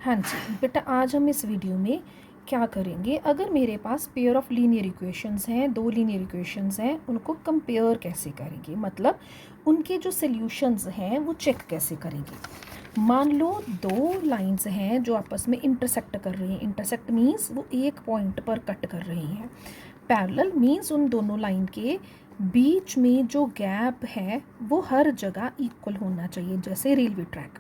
हाँ जी बेटा, आज हम इस वीडियो में क्या करेंगे, अगर मेरे पास पेयर ऑफ लीनियर इक्वेशंस हैं, दो लीनियर इक्वेशंस हैं, उनको कंपेयर कैसे करेंगे, मतलब उनके जो सॉल्यूशंस हैं वो चेक कैसे करेंगे। मान लो दो लाइंस हैं जो आपस में इंटरसेक्ट कर रही हैं। इंटरसेक्ट मीन्स वो एक पॉइंट पर कट कर रही हैं। पैरेलल मीन्स उन दोनों लाइन के बीच में जो गैप है वो हर जगह इक्वल होना चाहिए, जैसे रेलवे ट्रैक।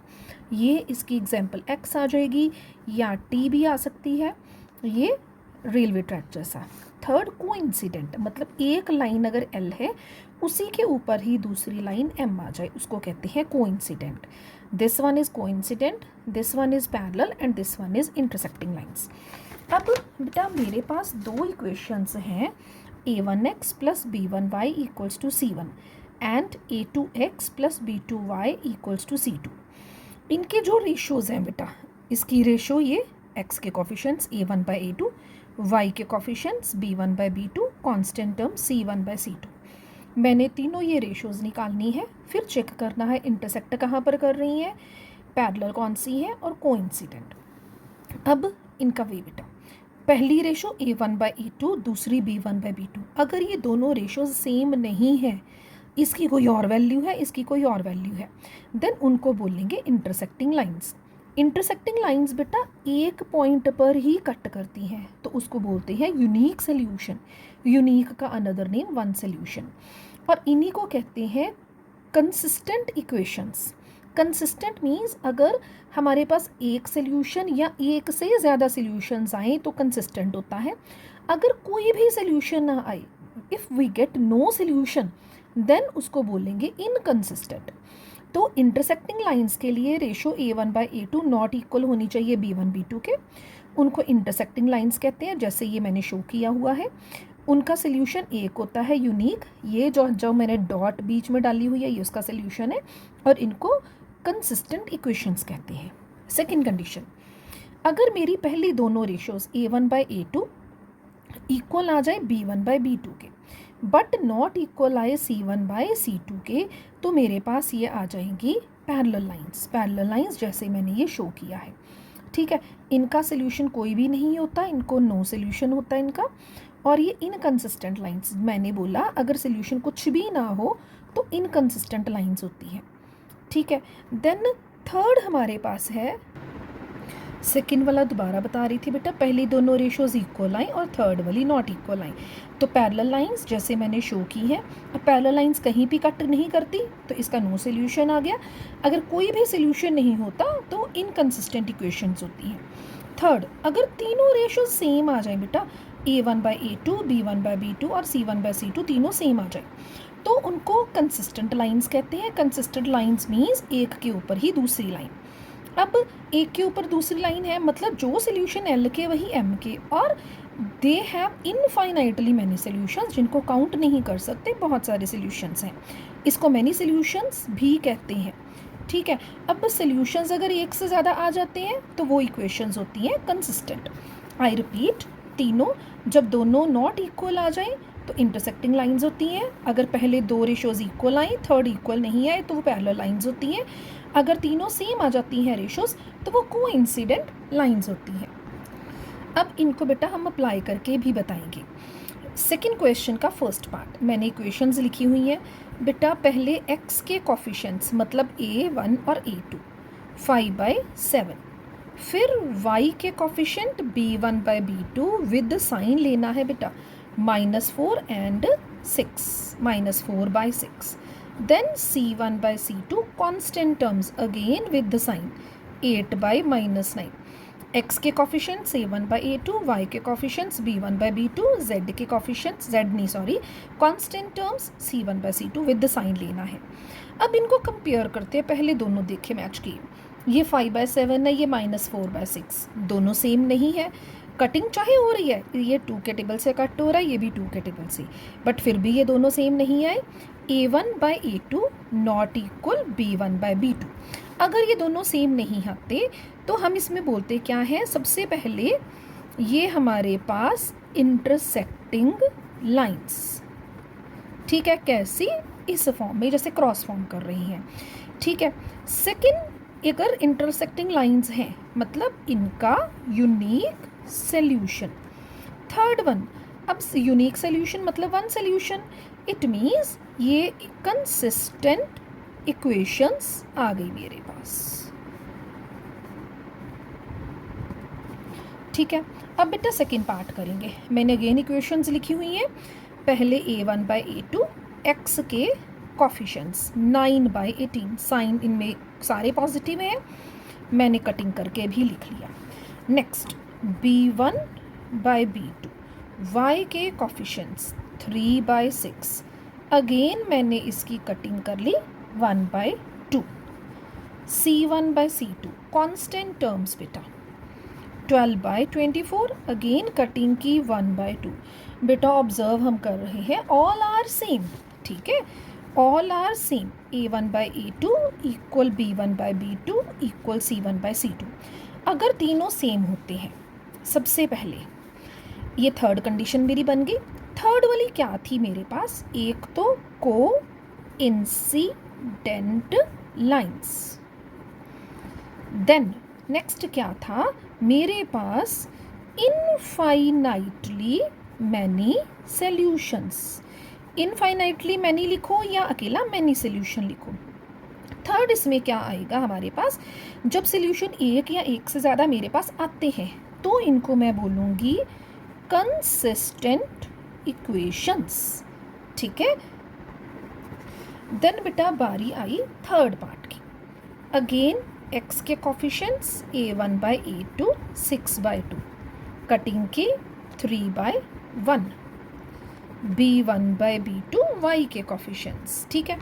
ये इसकी एग्जांपल एक्स आ जाएगी, या टी भी आ सकती है, ये रेलवे ट्रैक जैसा। थर्ड, कोइंसिडेंट, मतलब एक लाइन अगर एल है उसी के ऊपर ही दूसरी लाइन एम आ जाए, उसको कहते हैं coincident. This one is coincident, this one is parallel and this one is intersecting lines. अब बेटा मेरे पास दो इक्वेशंस हैं, a1x plus b1y equals to c1 and a2x plus b2y equals to c2। इनके जो रेशोज़ हैं बेटा, इसकी रेशो ये x के coefficients a1 by a2, y के coefficients b1 by b2, constant term c1 by c2। मैंने तीनों ये रेशोज़ निकालनी है, फिर चेक करना है इंटरसेक्ट कहाँ पर कर रही हैं, पैरेलल कौन सी है और कोइंसिडेंट। अब इनका वे बेटा, पहली रेशो a1 बाई a2, दूसरी b1 बाई b2। अगर ये दोनों रेशोज़ सेम नहीं है, इसकी कोई और वैल्यू है, इसकी कोई और वैल्यू है, देन उनको बोलेंगे इंटरसेक्टिंग लाइंस। इंटरसेक्टिंग लाइंस बेटा एक पॉइंट पर ही कट करती हैं, तो उसको बोलते हैं यूनिक सोल्यूशन। यूनिक का अनदर नेम वन सोल्यूशन। और इन्हीं को कहते हैं कंसिस्टेंट इक्वेशंस। कंसिस्टेंट मीन्स अगर हमारे पास एक सोल्यूशन या एक से ज़्यादा सोल्यूशंस आए तो कंसिस्टेंट होता है। अगर कोई भी सोल्यूशन ना आए, if we get no solution, then उसको बोलेंगे इनकंसिस्टेंट। तो इंटरसेक्टिंग लाइंस के लिए ratio a1 by a2 not equal होनी चाहिए b1 b2 के, उनको इंटरसेक्टिंग लाइंस कहते हैं, जैसे ये मैंने शो किया हुआ है। उनका सोल्यूशन एक होता है यूनिक, ये जो मैंने डॉट बीच में डाली हुई है ये उसका सोल्यूशन है, और इनको कंसिस्टेंट इक्वेशंस कहते हैं। सेकेंड कंडीशन, अगर मेरी पहली दोनों ratios a1 by a2 equal आ जाए b1 बाई b2 के, बट नॉट इक्वल आए c1 बाई c2 के, तो मेरे पास ये आ जाएंगी पैरेलल लाइंस। पैरेलल लाइंस जैसे मैंने ये शो किया है, ठीक है। इनका सोल्यूशन कोई भी नहीं होता, इनको नो सोल्यूशन होता है इनका। और ये इनकंसिस्टेंट लाइंस, मैंने बोला अगर सोल्यूशन कुछ भी ना हो तो इनकंसिस्टेंट लाइंस होती हैं, ठीक है। देन थर्ड हमारे पास है, सेकेंड वाला दोबारा बता रही थी बेटा, पहली दोनों रेशोज इक्वल आई और थर्ड वाली नॉट इक्वल आई। तो पैरेलल लाइंस जैसे मैंने शो की है, अब पैरेलल लाइंस कहीं भी कट नहीं करती तो इसका नो सोल्यूशन आ गया। अगर कोई भी सोल्यूशन नहीं होता तो इनकंसिस्टेंट इक्वेशंस होती हैं। थर्ड, अगर तीनों रेशोज सेम आ जाए बेटा, a1 by a2, b1 by b2 और c1 बाई c2 तीनों सेम आ जाए, तो उनको कंसिस्टेंट लाइंस कहते हैं। कंसिस्टेंट लाइंस मीन्स एक के ऊपर ही दूसरी लाइन। अब एक के ऊपर दूसरी लाइन है, मतलब जो सोल्यूशन एल के वही एम के, और they have infinitely many solutions, जिनको काउंट नहीं कर सकते, बहुत सारे सोल्यूशंस हैं, इसको मैनी सोल्यूशंस भी कहते हैं, ठीक है। अब सोल्यूशंस अगर एक से ज़्यादा आ जाते हैं तो वो इक्वेशंस होती हैं कंसिस्टेंट। आई रिपीट, तीनों जब दोनों नॉट इक्वल आ जाएं तो इंटरसेक्टिंग लाइंस होती हैं। अगर पहले दो रेशोज इक्वल आए, थर्ड इक्वल नहीं आए, तो वो पैरेलल लाइंस होती हैं। अगर तीनों सेम आ जाती हैं रेशोज तो वो कोइंसिडेंट लाइंस होती हैं। अब इनको बेटा हम अप्लाई करके भी बताएंगे। सेकेंड क्वेश्चन का फर्स्ट पार्ट, मैंने इक्वेशंस लिखी हुई हैं बेटा। पहले x के कोफिशेंट्स मतलब a1 और a2 5/7, फिर y के coefficient b1 by b2 with sign लेना है बेटा -4 and 6, -4/6। Then c1 by c2 constant terms again with the sign 8/-9। x के coefficients a1 by a2, y के coefficients b1 by b2, z के coefficients constant terms c1 by c2 with the sign लेना है। अब इनको compare करते हैं, पहले दोनों देखे मैच किए। ये 5/7 है, ये -4/6, दोनों सेम नहीं है। कटिंग चाहे हो रही है, ये 2 के टेबल से कट हो रहा है, ये भी 2 के टेबल से, बट फिर भी ये दोनों सेम नहीं आए। a1 by a2 not equal b1 by b2। अगर ये दोनों सेम नहीं आते तो हम इसमें बोलते क्या है, सबसे पहले ये हमारे पास इंटरसेक्टिंग लाइंस, ठीक है। कैसी? इस फॉर्म में, जैसे क्रॉस फॉर्म कर रही हैं, ठीक है। सेकेंड अगर इंटरसेक्टिंग लाइंस हैं मतलब इनका यूनिक सोल्यूशन। थर्ड वन, अब यूनिक सोल्यूशन मतलब वन सोल्यूशन, इट मीन्स ये कंसिस्टेंट इक्वेशंस आ गई मेरे पास। ठीक है, अब बेटा सेकेंड पार्ट करेंगे। मैंने अगेन इक्वेशंस लिखी हुई हैं। पहले a1/a2 x के कॉफिशेंट्स 9/18, साइन इनमें सारे पॉजिटिव हैं, मैंने कटिंग करके भी लिख लिया। नेक्स्ट b1/b2 y के कॉफिशेंट्स 3/6, अगेन मैंने इसकी कटिंग कर ली 1/2। c1/c2 कांस्टेंट टर्म्स बेटा 12/24, अगेन कटिंग की 1/2। बेटा ऑब्जर्व हम कर रहे हैं ऑल आर सेम, ठीक है, all are same. a1/a2 equal b1/b2 equal c1/c2। अगर तीनों सेम होते हैं, सबसे पहले ये थर्ड कंडीशन मेरी बन गई। थर्ड वाली क्या थी मेरे पास, एक तो को इंसिडेंट लाइंस, देन नेक्स्ट क्या था मेरे पास infinitely many solutions. Infinitely many लिखो या अकेला मैनी सॉल्यूशन लिखो। थर्ड इसमें क्या आएगा हमारे पास, जब सॉल्यूशन एक या एक से ज़्यादा मेरे पास आते हैं तो इनको मैं बोलूँगी कंसिस्टेंट इक्वेशंस। ठीक है, देन बेटा बारी आई थर्ड पार्ट की। अगेन x के कॉफिशेंट्स a1/a2 6/2, कटिंग की 3/1, b1/b2 y के कॉफिशेंट्स। ठीक है,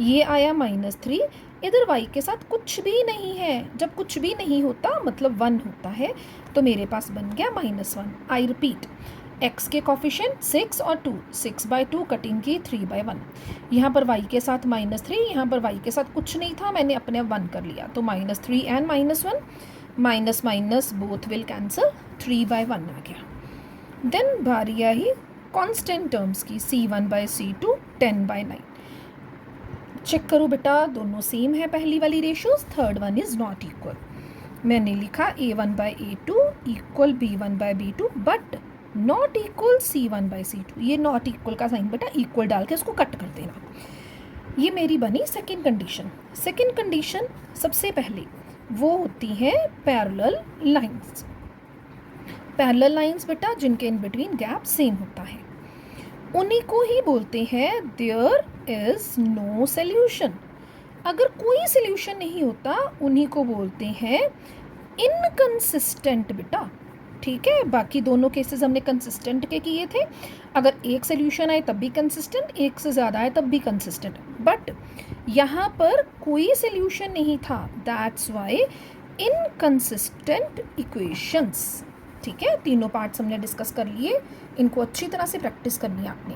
ये आया -3, इधर y के साथ कुछ भी नहीं है। जब कुछ भी नहीं होता मतलब 1 होता है तो मेरे पास बन गया -1। आई रिपीट, x के कॉफिशेंट 6 और 2, 6/2, कटिंग की 3/1। यहाँ पर y के साथ -3, यहाँ पर y के साथ कुछ नहीं था, मैंने अपने आप 1 कर लिया, तो -3 and -1, minus minus both will cancel, 3/1 आ गया। देन बारी आई कांस्टेंट टर्म्स की, c1/c2 10/9। चेक करो बेटा, दोनों सेम है पहली वाली ratios, third one is not equal. मैंने लिखा a1/a2 equal b1/b2 but not equal c1/c2। ये नॉट इक्वल का साइन बेटा इक्वल डाल के उसको कट कर देना। ये मेरी बनी सेकेंड कंडीशन। सेकेंड कंडीशन सबसे पहले वो होती है पैरेलल लाइंस। पैरेलल लाइंस बेटा जिनके इन बिटवीन गैप सेम होता है, उन्हीं को ही बोलते हैं देयर इज नो सॉल्यूशन। अगर कोई सॉल्यूशन नहीं होता उन्हीं को बोलते हैं इनकंसिस्टेंट बेटा। ठीक है, बाकी दोनों केसेस हमने कंसिस्टेंट के किए थे। अगर एक सॉल्यूशन आए तब भी कंसिस्टेंट, एक से ज़्यादा आए तब भी कंसिस्टेंट, बट यहाँ पर कोई सॉल्यूशन नहीं था, दैट्स वाई इनकंसिस्टेंट इक्वेशंस। ठीक है, तीनों पार्ट्स हमने डिस्कस कर लिए, इनको अच्छी तरह से प्रैक्टिस करनी है आपने।